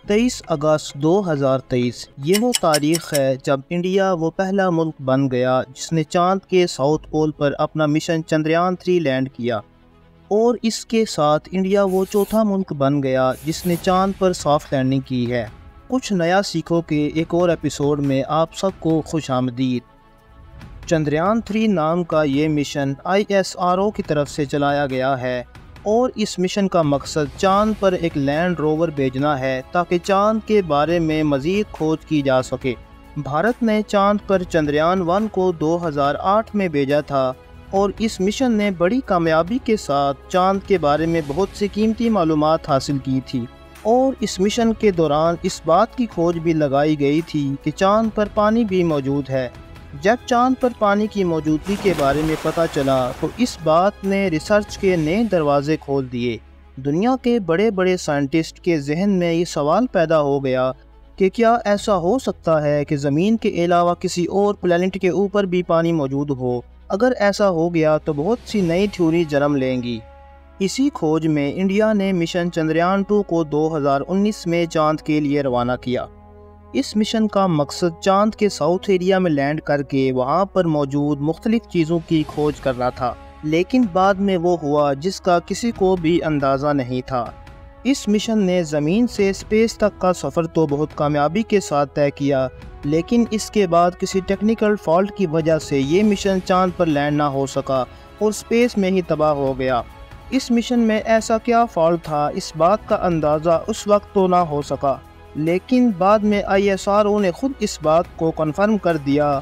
23 اگست 2023 یہ وہ تاریخ ہے جب انڈیا وہ پہلا ملک بن گیا جس نے چاند کے ساؤتھ پول پر اپنا مشن چندریان 3 لینڈ کیا، اور اس کے ساتھ انڈیا وہ چوتھا ملک بن گیا جس نے چاند پر سافٹ لینڈنگ کی ہے۔ کچھ نیا سیکھو کے ایک اور ایپیسوڈ میں آپ سب کو خوش آمدید۔ چندریان 3 نام کا یہ مشن ISRO کی طرف سے چلایا گیا ہے، اور اس مشن کا مقصد چاند پر ایک لینڈ روور بھیجنا ہے تاکہ چاند کے بارے میں مزید کھوج کی جا سکے۔ بھارت نے چاند پر چندریان 1 کو 2008 میں بھیجا تھا، اور اس مشن نے بڑی کامیابی کے ساتھ چاند کے بارے میں بہت سی قیمتی معلومات حاصل کی تھی، اور اس مشن کے دوران اس بات کی کھوج بھی لگائی گئی تھی کہ چاند پر پانی بھی موجود ہے۔ جب چاند پر پانی کی موجودگی کے بارے میں پتہ چلا تو اس بات نے ریسرچ کے نئے دروازے کھول دیے۔ دنیا کے بڑے بڑے سائنٹسٹ کے ذہن میں یہ سوال پیدا ہو گیا کہ کیا ایسا ہو سکتا ہے کہ زمین کے علاوہ کسی اور پلانٹ کے اوپر بھی پانی موجود ہو؟ اگر ایسا ہو گیا تو بہت سی نئی تھیوری جنم لیں گی۔ اسی کھوج میں انڈیا نے مشن چندریان 2 کو 2019 میں چاند کے لیے روانہ کیا۔ اس مشن کا مقصد چاند کے ساؤتھ ایریا میں لینڈ کر کے وہاں پر موجود مختلف چیزوں کی کھوج کرنا تھا، لیکن بعد میں وہ ہوا جس کا کسی کو بھی اندازہ نہیں تھا۔ اس مشن نے زمین سے اسپیس تک کا سفر تو بہت کامیابی کے ساتھ طے کیا، لیکن اس کے بعد کسی ٹیکنیکل فالٹ کی وجہ سے یہ مشن چاند پر لینڈ نہ ہو سکا اور اسپیس میں ہی تباہ ہو گیا۔ اس مشن میں ایسا کیا فالٹ تھا، اس بات کا اندازہ اس وقت تو نہ ہو سکا، لیکن بعد میں ISRO نے خود اس بات کو کنفرم کر دیا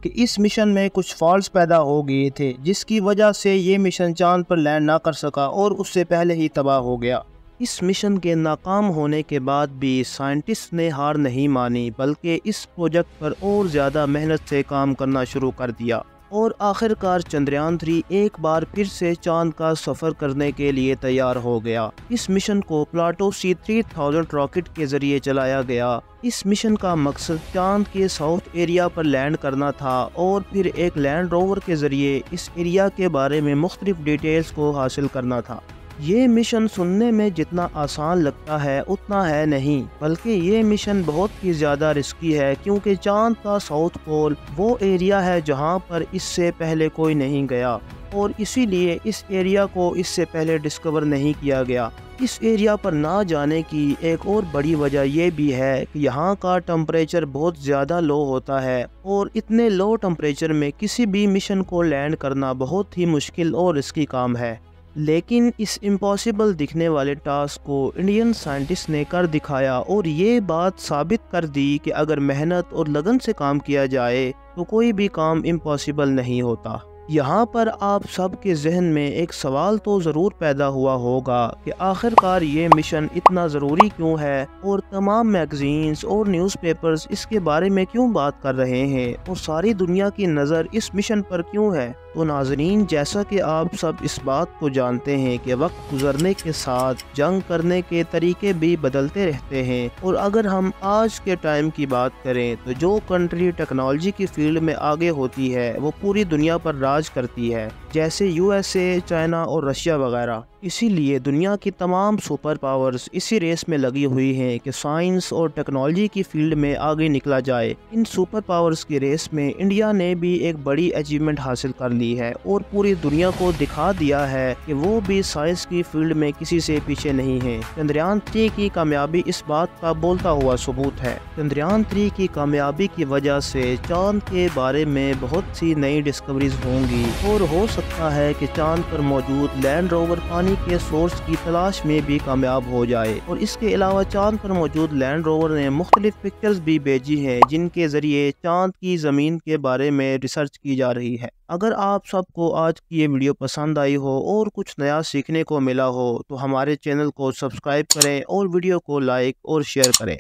کہ اس مشن میں کچھ فالٹس پیدا ہو گئے تھے، جس کی وجہ سے یہ مشن چاند پر لینڈ نہ کر سکا اور اس سے پہلے ہی تباہ ہو گیا۔ اس مشن کے ناکام ہونے کے بعد بھی سائنٹسٹ نے ہار نہیں مانی، بلکہ اس پروجیکٹ پر اور زیادہ محنت سے کام کرنا شروع کر دیا، اور آخر کار چندریان 3 ایک بار پھر سے چاند کا سفر کرنے کے لیے تیار ہو گیا۔ اس مشن کو پلاٹو C3000 راکٹ کے ذریعے چلایا گیا۔ اس مشن کا مقصد چاند کے ساؤتھ ایریا پر لینڈ کرنا تھا، اور پھر ایک لینڈ روور کے ذریعے اس ایریا کے بارے میں مختلف ڈیٹیلز کو حاصل کرنا تھا۔ یہ مشن سننے میں جتنا آسان لگتا ہے اتنا ہے نہیں، بلکہ یہ مشن بہت ہی زیادہ رسکی ہے، کیونکہ چاند کا ساؤتھ پول وہ ایریا ہے جہاں پر اس سے پہلے کوئی نہیں گیا، اور اسی لیے اس ایریا کو اس سے پہلے ڈسکور نہیں کیا گیا۔ اس ایریا پر نہ جانے کی ایک اور بڑی وجہ یہ بھی ہے کہ یہاں کا ٹمپریچر بہت زیادہ لو ہوتا ہے، اور اتنے لو ٹمپریچر میں کسی بھی مشن کو لینڈ کرنا بہت ہی مشکل اور رسکی کام ہے۔ لیکن اس امپاسبل دکھنے والے ٹاسک کو انڈین سائنٹسٹ نے کر دکھایا، اور یہ بات ثابت کر دی کہ اگر محنت اور لگن سے کام کیا جائے تو کوئی بھی کام امپاسبل نہیں ہوتا۔ یہاں پر آپ سب کے ذہن میں ایک سوال تو ضرور پیدا ہوا ہوگا کہ آخر کار یہ مشن اتنا ضروری کیوں ہے، اور تمام میگزینز اور نیوز پیپرز اس کے بارے میں کیوں بات کر رہے ہیں، اور ساری دنیا کی نظر اس مشن پر کیوں ہے؟ تو ناظرین، جیسا کہ آپ سب اس بات کو جانتے ہیں کہ وقت گزرنے کے ساتھ جنگ کرنے کے طریقے بھی بدلتے رہتے ہیں، اور اگر ہم آج کے ٹائم کی بات کریں تو جو کنٹری ٹیکنالوجی کی فیلڈ میں آگے ہوتی ہے وہ پوری دنیا پر راج کرتی ہے، جیسے USA، چائنا اور رشیا وغیرہ۔ اسی لیے دنیا کی تمام سپر پاورز اسی ریس میں لگی ہوئی ہیں کہ سائنس اور ٹیکنالوجی کی فیلڈ میں آگے نکلا جائے۔ ان سپر پاورز کی ریس میں انڈیا نے بھی ایک بڑی اچیومنٹ حاصل کر لی ہے، اور پوری دنیا کو دکھا دیا ہے کہ وہ بھی سائنس کی فیلڈ میں کسی سے پیچھے نہیں ہے۔ چندریان 3 کی کامیابی اس بات کا بولتا ہوا ثبوت ہے۔ چندریان 3 کی کامیابی کی وجہ سے چاند کے بارے میں بہت سی نئی ڈسکوریز ہوں گی، اور ہو سکتا ہے کہ چاند پر موجود لینڈ روور پانی کے سورس کی تلاش میں بھی کامیاب ہو جائے، اور اس کے علاوہ چاند پر موجود لینڈ روور نے مختلف پکچرز بھی بھیجی ہیں جن کے ذریعے چاند کی زمین کے بارے میں ریسرچ کی جا رہی ہے۔ اگر آپ سب کو آج کی یہ ویڈیو پسند آئی ہو اور کچھ نیا سیکھنے کو ملا ہو تو ہمارے چینل کو سبسکرائب کریں اور ویڈیو کو لائک اور شیئر کریں۔